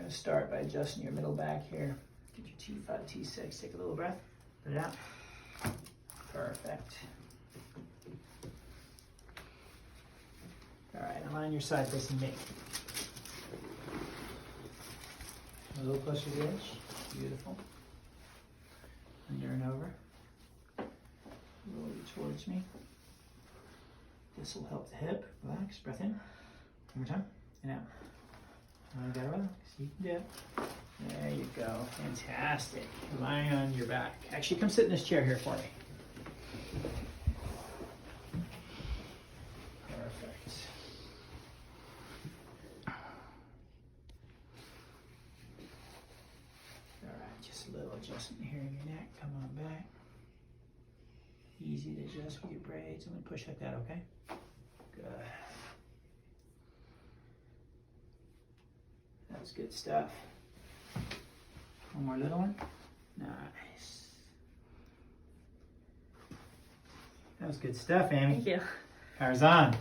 gonna start by adjusting your middle back here. Get your T5, T6. Take a little breath. Put it out. Perfect. All right, align your side facing me. A little closer to the edge. Beautiful. Under and over. Roll you towards me. This will help the hip. Relax. Breath in. One more time. And out. You gotta relax. You can do it. There you go. Fantastic. Lying on your back. Actually, come sit in this chair here for me. Perfect. All right, just a little adjustment here in your neck. Come on back. Easy to adjust with your braids. I'm gonna push like that, okay? Good. That's good stuff. One more little one. Nice. That was good stuff, Amy. Thank you. Power's on.